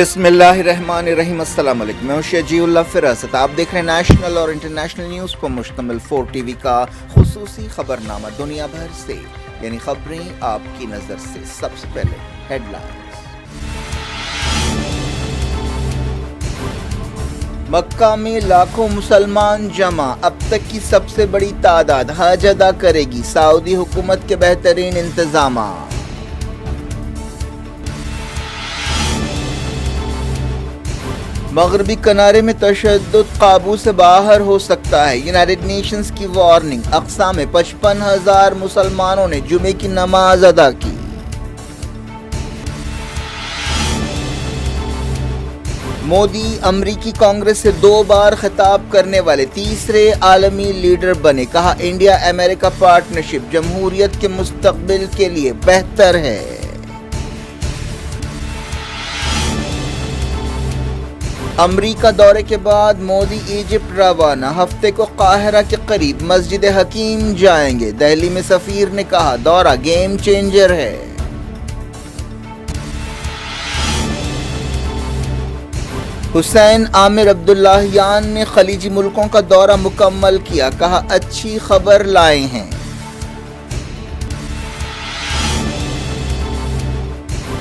بسم اللہ الرحمن الرحیم۔ السلام علیکم، میں ہوں شجیع اللہ فراست۔ آپ دیکھ رہے ہیں نیشنل اور انٹرنیشنل نیوز پر مشتمل 4 ٹی وی کا خصوصی خبرنامہ دنیا بھر سے، یعنی خبریں آپ کی نظر سے۔ سب سے پہلے ہیڈ لائنز۔ مکہ میں لاکھوں مسلمان جمع، اب تک کی سب سے بڑی تعداد حج ادا کرے گی سعودی حکومت کے بہترین انتظامات۔ مغربی کنارے میں تشدد قابو سے باہر ہو سکتا ہے، یونائیٹڈ نیشنز کی وارننگ۔ اقصی میں 55,000 مسلمانوں نے جمعے کی نماز ادا کی۔ مودی امریکی کانگریس سے 2 بار خطاب کرنے والے تیسرے عالمی لیڈر بنے، کہا انڈیا امریکہ پارٹنرشپ جمہوریت کے مستقبل کے لیے بہتر ہے۔ امریکہ دورے کے بعد مودی ایجپٹ روانہ، ہفتے کو قاہرہ کے قریب مسجد حکیم جائیں گے۔ دہلی میں سفیر نے کہا دورہ گیم چینجر ہے۔ حسین عامر عبداللہیان نے خلیجی ملکوں کا دورہ مکمل کیا، کہا اچھی خبر لائے ہیں۔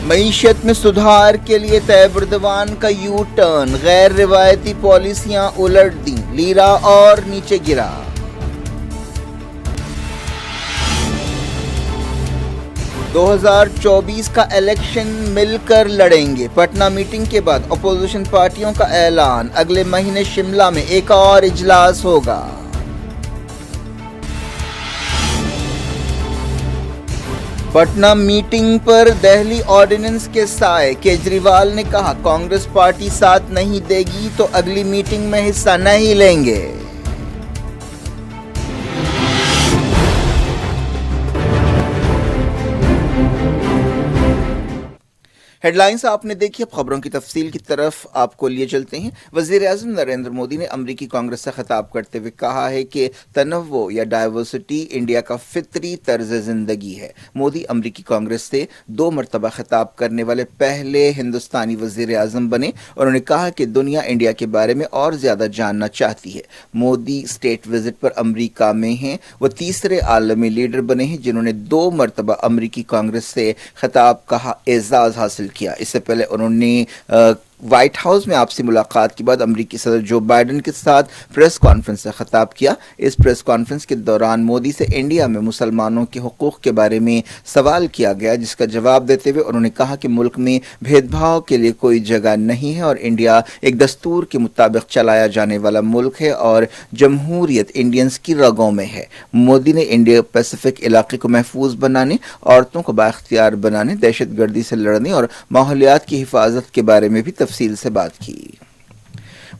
معیشت میں سدھار کے لیے طیب اردوان کا یو ٹرن، غیر روایتی پالیسیاں الٹ دیں، لیرا اور نیچے گرا۔ دو 2024 کا الیکشن مل کر لڑیں گے، پٹنہ میٹنگ کے بعد اپوزیشن پارٹیوں کا اعلان، اگلے مہینے شملہ میں ایک اور اجلاس ہوگا۔ پٹنہ میٹنگ پر دہلی آرڈیننس کے سائے، کیجریوال نے کہا کانگریس پارٹی ساتھ نہیں دے گی تو اگلی میٹنگ میں حصہ نہیں لیں گے۔ ہیڈ لائنز آپ نے دیکھی، اب خبروں کی تفصیل کی طرف آپ کو لیے چلتے ہیں۔ وزیر اعظم نریندر مودی نے امریکی کانگریس سے خطاب کرتے ہوئے کہا ہے کہ تنوع یا ڈائیورسٹی انڈیا کا فطری طرز زندگی ہے۔ مودی امریکی کانگریس سے 2 مرتبہ خطاب کرنے والے پہلے ہندوستانی وزیر اعظم بنے۔ انہوں نے کہا کہ دنیا انڈیا کے بارے میں اور زیادہ جاننا چاہتی ہے۔ مودی اسٹیٹ وزٹ پر امریکہ میں ہیں، وہ تیسرے عالمی لیڈر بنے ہیں جنہوں نے 2 مرتبہ امریکی کانگریس سے خطاب کا اعزاز حاصل کیا۔ اس سے پہلے انہوں نے وائٹ ہاؤس میں آپ سے ملاقات کے بعد امریکی صدر جو بائیڈن کے ساتھ پریس کانفرنس سے خطاب کیا۔ اس پریس کانفرنس کے دوران مودی سے انڈیا میں مسلمانوں کے حقوق کے بارے میں سوال کیا گیا، جس کا جواب دیتے ہوئے انہوں نے کہا کہ ملک میں بھید بھاؤ کے لیے کوئی جگہ نہیں ہے اور انڈیا ایک دستور کے مطابق چلایا جانے والا ملک ہے اور جمہوریت انڈینز کی رگوں میں ہے۔ مودی نے انڈیا پیسیفک علاقے کو محفوظ بنانے، عورتوں کو بااختیار بنانے، دہشت گردی سے لڑنے اور ماحولیات کی حفاظت کے بارے میں بھی تفصیل سے بات کی۔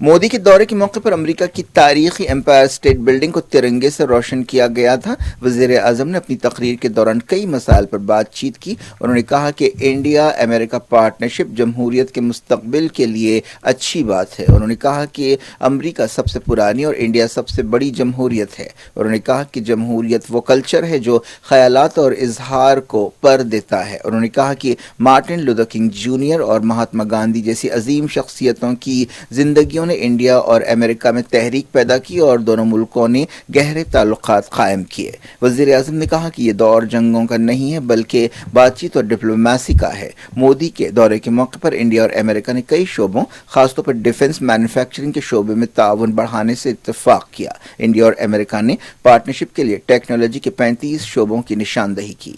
مودی کے دورے کے موقع پر امریکہ کی تاریخی امپائر اسٹیٹ بلڈنگ کو ترنگے سے روشن کیا گیا تھا۔ وزیر اعظم نے اپنی تقریر کے دوران کئی مسائل پر بات چیت کی۔ انہوں نے کہا کہ انڈیا امریکہ پارٹنرشپ جمہوریت کے مستقبل کے لیے اچھی بات ہے۔ انہوں نے کہا کہ امریکہ سب سے پرانی اور انڈیا سب سے بڑی جمہوریت ہے۔ انہوں نے کہا کہ جمہوریت وہ کلچر ہے جو خیالات اور اظہار کو پر دیتا ہے۔ انہوں نے کہا کہ مارٹن لوتھر کنگ جونیئر اور مہاتما گاندھی جیسی عظیم شخصیتوں کی زندگیوں نے انڈیا اور امریکہ میں تحریک پیدا کی اور دونوں ملکوں نے گہرے تعلقات قائم کیے۔ وزیر اعظم نے کہا کہ یہ دور جنگوں کا نہیں ہے بلکہ بات چیت اور ڈپلومیسی کا ہے۔ مودی کے دورے کے موقع پر انڈیا اور امریکہ نے کئی شعبوں، خاص طور پر ڈیفنس مینوفیکچرنگ کے شعبے میں تعاون بڑھانے سے اتفاق کیا۔ انڈیا اور امریکہ نے پارٹنرشپ کے لیے ٹیکنالوجی کے 35 شعبوں کی نشاندہی کی۔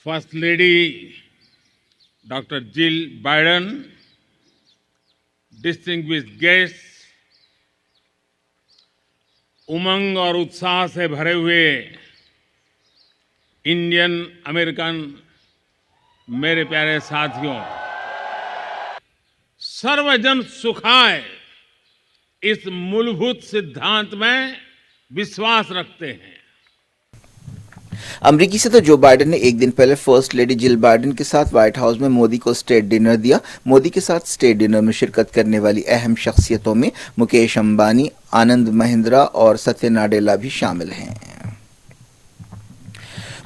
فرسٹ لیڈی ڈاکٹر جل بائیڈن، ڈسٹنگوشڈ گیسٹ، امنگ اور اتساہ سے بھرے ہوئے انڈین امریکن میرے پیارے ساتھیوں، سروجن سکھائے اس مولبھوت سدھانت میں وشواس رکھتے ہیں۔ امریکی صدر جو بائیڈن نے ایک دن پہلے فرسٹ لیڈی جل بائیڈن کے ساتھ وائٹ ہاؤس میں مودی کو اسٹیٹ ڈنر دیا۔ مودی کے ساتھ اسٹیٹ ڈنر میں شرکت کرنے والی اہم شخصیتوں میں مکیش امبانی، آنند مہندرا اور ستیہ ناڈیلا بھی شامل ہیں۔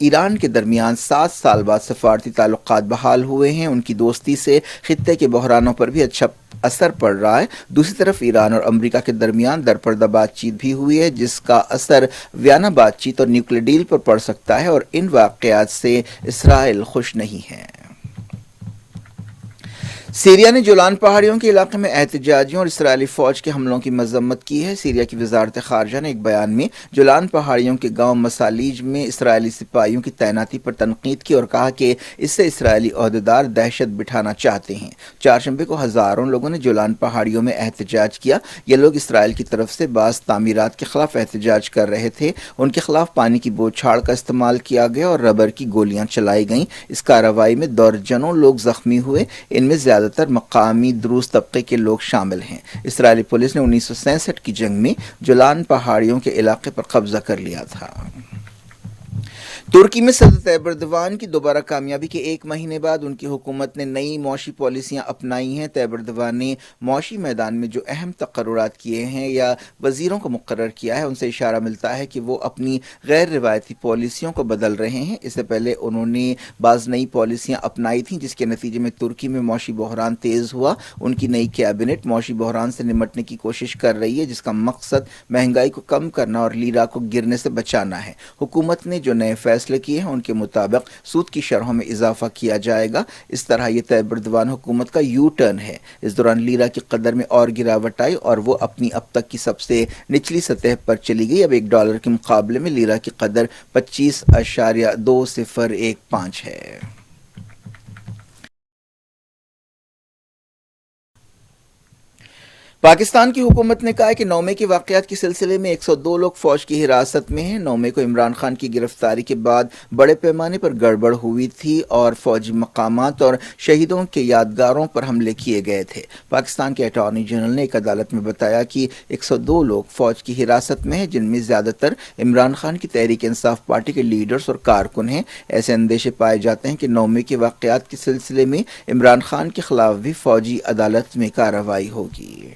ایران کے درمیان 7 سال بعد سفارتی تعلقات بحال ہوئے ہیں. ان کی دوستی سے خطے کے بحرانوں پر بھی اچھا اثر پڑ رہا ہے. دوسری طرف ایران اور امریکہ کے درمیان درپردہ بات چیت بھی ہوئی ہے جس کا اثر ویانا بات چیت اور نیوکلیئر ڈیل پر پڑ سکتا ہے، اور ان واقعات سے اسرائیل خوش نہیں ہے. سیریا نے جولان پہاڑیوں کے علاقے میں احتجاجیوں اور اسرائیلی فوج کے حملوں کی مذمت کی ہے. سیریا کی وزارت خارجہ نے ایک بیان میں جولان پہاڑیوں کے گاؤں مسالیج میں اسرائیلی سپاہیوں کی تعیناتی پر تنقید کی اور کہا کہ اس سے اسرائیلی عہدیدار دہشت بٹھانا چاہتے ہیں. چہارشنبے کو ہزاروں لوگوں نے جولان پہاڑیوں میں احتجاج کیا. یہ لوگ اسرائیل کی طرف سے بعض تعمیرات کے خلاف احتجاج کر رہے تھے. ان کے خلاف پانی کی بوچھاڑ کا استعمال کیا گیا اور ربر کی گولیاں چلائی گئیں. اس کارروائی میں درجنوں لوگ زخمی ہوئے. ان میں زیادہ تر مقامی دروز طبقے کے لوگ شامل ہیں. اسرائیلی پولیس نے 1967 کی جنگ میں جولان پہاڑیوں کے علاقے پر قبضہ کر لیا تھا. ترکی میں صدر طیب ایردوان کی دوبارہ کامیابی کے ایک مہینے بعد ان کی حکومت نے نئی معاشی پالیسیاں اپنائی ہیں. طیب ایردوان نے معاشی میدان میں جو اہم تقررات کیے ہیں یا وزیروں کو مقرر کیا ہے ان سے اشارہ ملتا ہے کہ وہ اپنی غیر روایتی پالیسیوں کو بدل رہے ہیں. اس سے پہلے انہوں نے بعض نئی پالیسیاں اپنائی تھیں جس کے نتیجے میں ترکی میں معاشی بحران تیز ہوا. ان کی نئی کیبنٹ معاشی بحران سے نمٹنے کی کوشش کر رہی ہے جس کا مقصد مہنگائی کو کم کرنا اور لیرا کو گرنے سے بچانا ہے. حکومت نے جو نئے فیصلے کیے ہیں ان کے مطابق سود کی شرحوں میں اضافہ کیا جائے گا. اس طرح یہ طیب ایردوان حکومت کا یو ٹرن ہے. اس دوران لیرا کی قدر میں اور گراوٹ آئی اور وہ اپنی اب تک کی سب سے نچلی سطح پر چلی گئی. اب ایک ڈالر کے مقابلے میں لیرا کی قدر 25.2015 ہے. پاکستان کی حکومت نے کہا ہے کہ 9 مئی کے واقعات کے سلسلے میں 102 لوگ فوج کی حراست میں ہیں. 9 مئی کو عمران خان کی گرفتاری کے بعد بڑے پیمانے پر گڑبڑ ہوئی تھی اور فوجی مقامات اور شہیدوں کے یادگاروں پر حملے کیے گئے تھے. پاکستان کے اٹارنی جنرل نے ایک عدالت میں بتایا کہ 102 لوگ فوج کی حراست میں ہیں جن میں زیادہ تر عمران خان کی تحریک انصاف پارٹی کے لیڈرز اور کارکن ہیں. ایسے اندیشے پائے جاتے ہیں کہ 9 مئی کے واقعات کے سلسلے میں عمران خان کے خلاف بھی فوجی عدالت میں کارروائی ہوگی.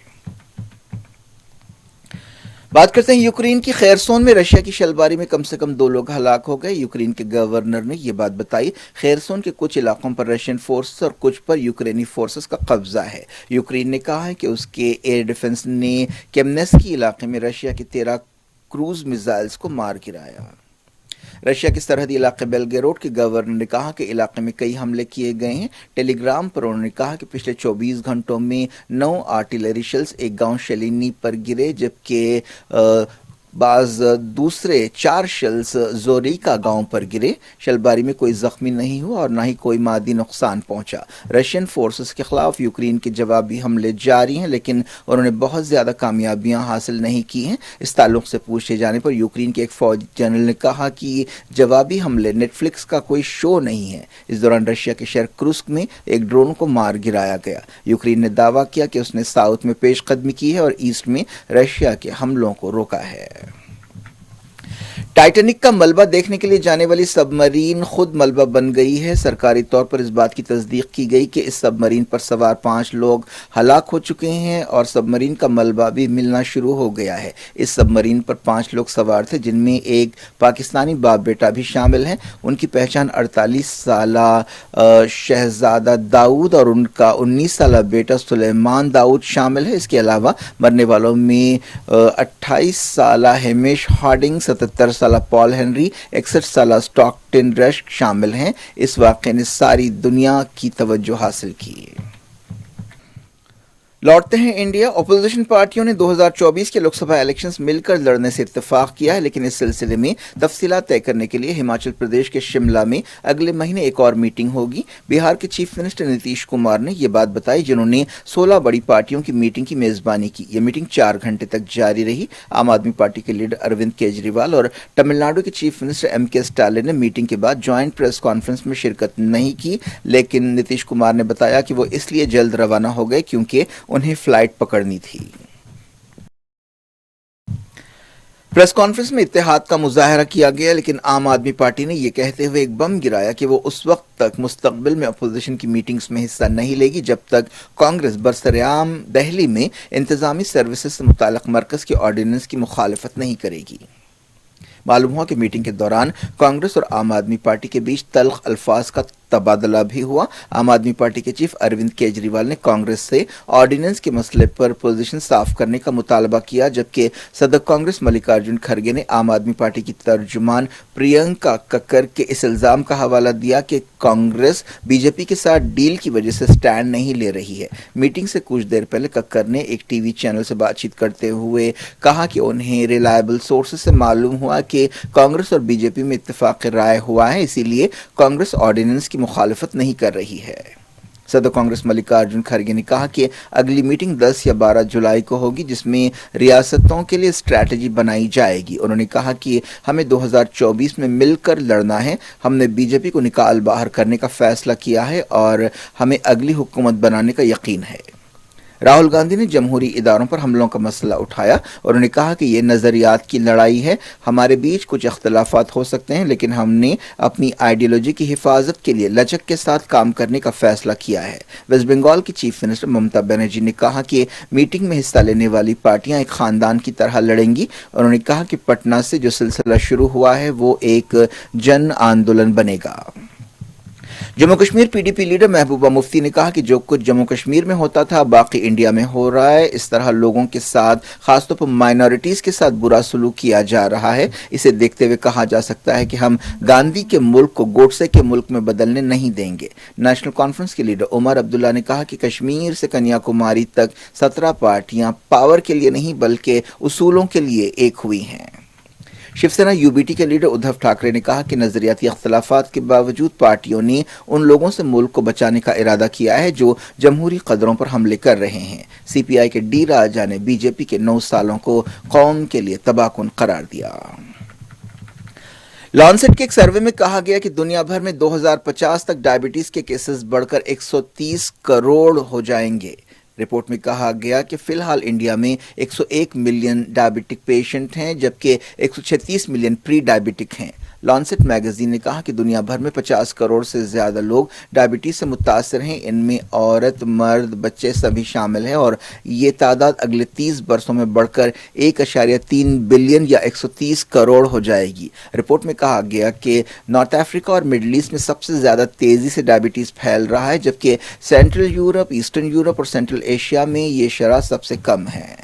بات کرتے ہیں یوکرین کی. خیرسون میں رشیا کی شلباری میں کم سے کم 2 لوگ ہلاک ہو گئے. یوکرین کے گورنر نے یہ بات بتائی. خیرسون کے کچھ علاقوں پر رشین فورسز اور کچھ پر یوکرینی فورسز کا قبضہ ہے. یوکرین نے کہا ہے کہ اس کے ایئر ڈیفنس نے کیمنسکی علاقے میں رشیا کے 13 کروز میزائلز کو مار گرایا. رشیا کے سرحدی علاقے بیلگروڈ کے گورنر نے کہا کہ علاقے میں کئی حملے کیے گئے ہیں. ٹیلی گرام پر انہوں نے کہا کہ پچھلے 24 گھنٹوں میں 9 آرٹلری شیلز ایک گاؤں شیلینی پر گرے جبکہ بعض دوسرے 4 شیلز زوریکا گاؤں پر گرے. شلباری میں کوئی زخمی نہیں ہوا اور نہ ہی کوئی مادی نقصان پہنچا. رشین فورسز کے خلاف یوکرین کے جوابی حملے جاری ہیں لیکن انہوں نے بہت زیادہ کامیابیاں حاصل نہیں کی ہیں. اس تعلق سے پوچھے جانے پر یوکرین کے ایک فوجی جنرل نے کہا کہ جوابی حملے نیٹ فلکس کا کوئی شو نہیں ہے. اس دوران رشیا کے شہر کرسک میں ایک ڈرون کو مار گرایا گیا. یوکرین نے دعویٰ کیا کہ اس نے ساؤتھ میں پیش قدمی کی ہے اور ایسٹ میں رشیا کے حملوں کو روکا ہے. ٹائٹینک کا ملبہ دیکھنے کے لیے جانے والی سب مرین خود ملبہ بن گئی ہے. سرکاری طور پر اس بات کی تصدیق کی گئی کہ اس سب مرین پر سوار 5 لوگ ہلاک ہو چکے ہیں اور سب مرین کا ملبہ بھی ملنا شروع ہو گیا ہے. اس سب مرین پر 5 لوگ سوار تھے جن میں ایک پاکستانی باپ بیٹا بھی شامل ہیں. ان کی پہچان 48 سالہ شہزادہ داؤد اور ان کا 19 سالہ بیٹا سلیمان داؤد شامل ہے. اس کے علاوہ مرنے والوں میں 28 سالہ ہیمیش ہارڈنگ، 77 سالہ پال ہنری، 61 سالہ اسٹاکٹن رش شامل ہیں. اس واقعے نے ساری دنیا کی توجہ حاصل کی. لوٹتے ہیں انڈیا. اپوزیشن پارٹیوں نے 2024 کے لوک سبھا الیکشنز مل کر لڑنے سے اتفاق کیا ہے لیکن اس سلسلے میں تفصیلات طے کرنے کے لیے ہماچل پردیش کے شملہ میں اگلے مہینے ایک اور میٹنگ ہوگی. بہار کے چیف منسٹر نتیش کمار نے یہ بات بتائی جنہوں نے 16 بڑی پارٹیوں کی میٹنگ کی میزبانی کی. یہ میٹنگ 4 گھنٹے تک جاری رہی. عام آدمی پارٹی کے لیڈر اروند کیجریوال اور تمل ناڈو کے چیف منسٹر ایم کے اسٹالن نے میٹنگ کے بعد جوائنٹ پریس کانفرنس میں شرکت نہیں کی لیکن نتیش کمار نے بتایا کہ وہ اس لیے جلد روانہ ہو گئے کیونکہ انہیں فلائٹ پکڑنی تھی. پریس کانفرنس میں اتحاد کا مظاہرہ کیا گیا لیکن عام آدمی پارٹی نے یہ کہتے ہوئے ایک بم گرایا کہ وہ اس وقت تک مستقبل میں اپوزیشن کی میٹنگز میں حصہ نہیں لے گی جب تک کانگریس برسرعام دہلی میں انتظامی سروسز سے متعلق مرکز کے آرڈیننس کی مخالفت نہیں کرے گی. معلوم ہوا کہ میٹنگ کے دوران کانگریس اور عام آدمی پارٹی کے بیچ تلخ الفاظ کا تبادلہ بھی ہوا۔ عام آدمی پارٹی کے چیف اروند کیجریوال نے کانگریس سے آرڈیننس کے مسئلے پر پوزیشن صاف کرنے کا مطالبہ کیا، جبکہ صدر کانگریس ملکارجن کھڑگے نے عام آدمی پارٹی کی ترجمان پرینکا ککر کے اس الزام کا حوالہ دیا کہ کانگریس بی جے پی کے ساتھ ڈیل کی وجہ سے سٹینڈ نہیں لے رہی ہے۔ میٹنگ سے کچھ دیر پہلے ککر نے ایک ٹی وی چینل سے بات چیت کرتے ہوئے کہا کہ انہیں ریلائبل سورسز سے معلوم ہوا کہ کانگریس اور بی جے پی میں اتفاق رائے ہوا ہے، اسی لیے کانگریس آرڈیننس کی مخالفت نہیں کر رہی ہے۔ صدر کانگریس ملکارجن کھڑگے نے کہا کہ اگلی میٹنگ 10 یا 12 جولائی کو ہوگی، جس میں ریاستوں کے لیے اسٹریٹجی بنائی جائے گی۔ انہوں نے کہا کہ ہمیں 2024 میں مل کر لڑنا ہے، ہم نے بی جے پی کو نکال باہر کرنے کا فیصلہ کیا ہے اور ہمیں اگلی حکومت بنانے کا یقین ہے۔ راہل گاندھی نے جمہوری اداروں پر حملوں کا مسئلہ اٹھایا اور انہوں نے کہا کہ یہ نظریات کی لڑائی ہے، ہمارے بیچ کچھ اختلافات ہو سکتے ہیں لیکن ہم نے اپنی آئیڈیالوجی کی حفاظت کے لیے لچک کے ساتھ کام کرنے کا فیصلہ کیا ہے۔ ویسٹ بنگال کی چیف منسٹر ممتا بنرجی نے کہا کہ میٹنگ میں حصہ لینے والی پارٹیاں ایک خاندان کی طرح لڑیں گی۔ انہوں نے کہا کہ پٹنہ سے جو سلسلہ شروع ہوا ہے وہ ایک جن آندولن بنے گا۔ Jammu Kashmir P D P leader Mehbooba Mufti نے کہا کہ جو کچھ جموں کشمیر میں ہوتا تھا باقی انڈیا میں ہو رہا ہے، اس طرح لوگوں کے ساتھ خاص طور پر مائنورٹیز کے ساتھ برا سلوک کیا جا رہا ہے۔ اسے دیکھتے ہوئے کہا جا سکتا ہے کہ ہم گاندھی کے ملک کو گوڈسے کے ملک میں بدلنے نہیں دیں گے۔ نیشنل کانفرنس کے لیڈر عمر عبداللہ نے کہا کہ کشمیر سے کنیا کماری تک 17 پارٹیاں پاور کے لیے نہیں بلکہ اصولوں کے لیے ایک ہوئی ہیں۔ Shiv Sena you B T کے لیڈر ادھو ٹھاکرے نے کہا کہ نظریاتی اختلافات کے باوجود پارٹیوں نے ان لوگوں سے ملک کو بچانے کا ارادہ کیا ہے جو جمہوری قدروں پر حملے کر رہے ہیں۔ سی پی آئی کے ڈی راجا نے بی جے پی کے 9 سالوں کو قوم کے لیے تباہ کن قرار دیا۔ لانسیٹ کے ایک سروے میں کہا گیا کہ دنیا بھر میں 2050 تک ڈائبٹیز کے کیسز بڑھ کر 130 کروڑ ہو جائیں گے۔ رپورٹ میں کہا گیا کہ فی الحال انڈیا میں 101 ملین ڈائبٹک پیشنٹ ہیں جبکہ 136 ملین پری ڈائبٹک ہیں۔ لانسیٹ میگزین نے کہا کہ دنیا بھر میں 50 کروڑ سے زیادہ لوگ ڈائبٹیز سے متاثر ہیں، ان میں عورت، مرد، بچے سبھی شامل ہیں اور یہ تعداد اگلے 30 برسوں میں بڑھ کر 1.3 بلین یا 130 کروڑ ہو جائے گی۔ رپورٹ میں کہا گیا کہ نارتھ افریقہ اور مڈل ایسٹ میں سب سے زیادہ تیزی سے ڈائبٹیز پھیل رہا ہے جبکہ سینٹرل یورپ، ایسٹرن یورپ اور سینٹرل ایشیا میں یہ شرح سب سے کم ہے۔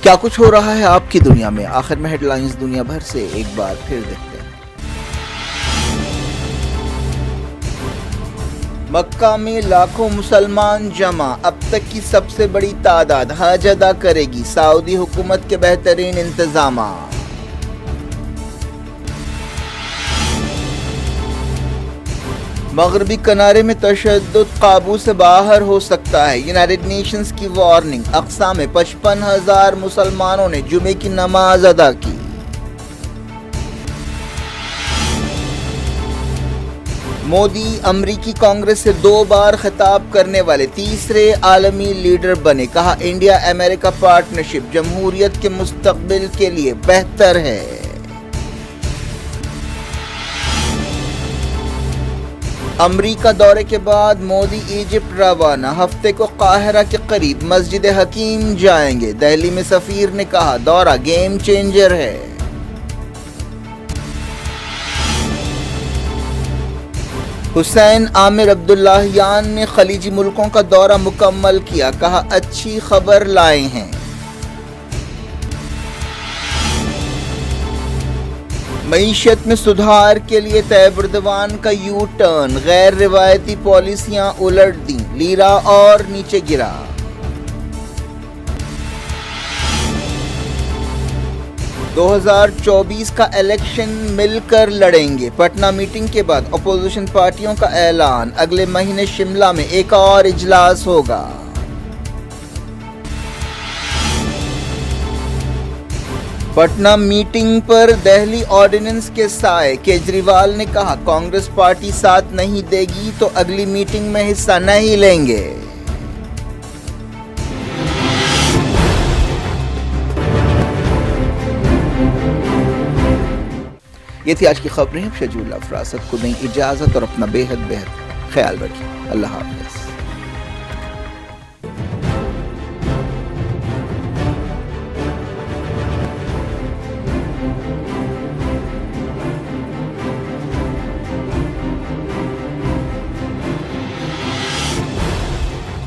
کیا کچھ ہو رہا ہے آپ کی دنیا میں؟ آخر میں ہیڈ لائنز دنیا بھر سے ایک بار پھر دیکھتے ہیں۔ مکہ میں لاکھوں مسلمان جمع، اب تک کی سب سے بڑی تعداد حج ادا کرے گی سعودی حکومت کے بہترین انتظامات۔ مغربی کنارے میں تشدد قابو سے باہر ہو سکتا ہے، یونائیٹڈ نیشنز کی وارننگ۔ اقصی میں 55,000 مسلمانوں نے جمعے کی نماز ادا کی۔ مودی امریکی کانگریس سے 2 بار خطاب کرنے والے تیسرے عالمی لیڈر بنے، کہا انڈیا امریکہ پارٹنرشپ جمہوریت کے مستقبل کے لیے بہتر ہے۔ امریکہ دورے کے بعد مودی ایجپٹ روانہ، ہفتے کو قاہرہ کے قریب مسجد حکیم جائیں گے۔ دہلی میں سفیر نے کہا دورہ گیم چینجر ہے۔ حسین عامر عبداللہیان نے خلیجی ملکوں کا دورہ مکمل کیا، کہا اچھی خبر لائے ہیں۔ معیشت میں سدھار کے لیے طیب اردوان کا یو ٹرن، غیر روایتی پالیسیاں الٹ دیں، لیرا اور نیچے گرا۔ 2024 کا الیکشن مل کر لڑیں گے، پٹنہ میٹنگ کے بعد اپوزیشن پارٹیوں کا اعلان، اگلے مہینے شملہ میں ایک اور اجلاس ہوگا۔ پٹنہ میٹنگ پر دہلی آرڈیننس کے سائے، کیجریوال نے کہا کانگریس پارٹی ساتھ نہیں دے گی تو اگلی میٹنگ میں حصہ نہیں لیں گے۔ یہ تھی آج کی خبریں۔ شجول افراست کو دیں اجازت اور اپنا بے حد خیال رکھیں۔ اللہ حافظ۔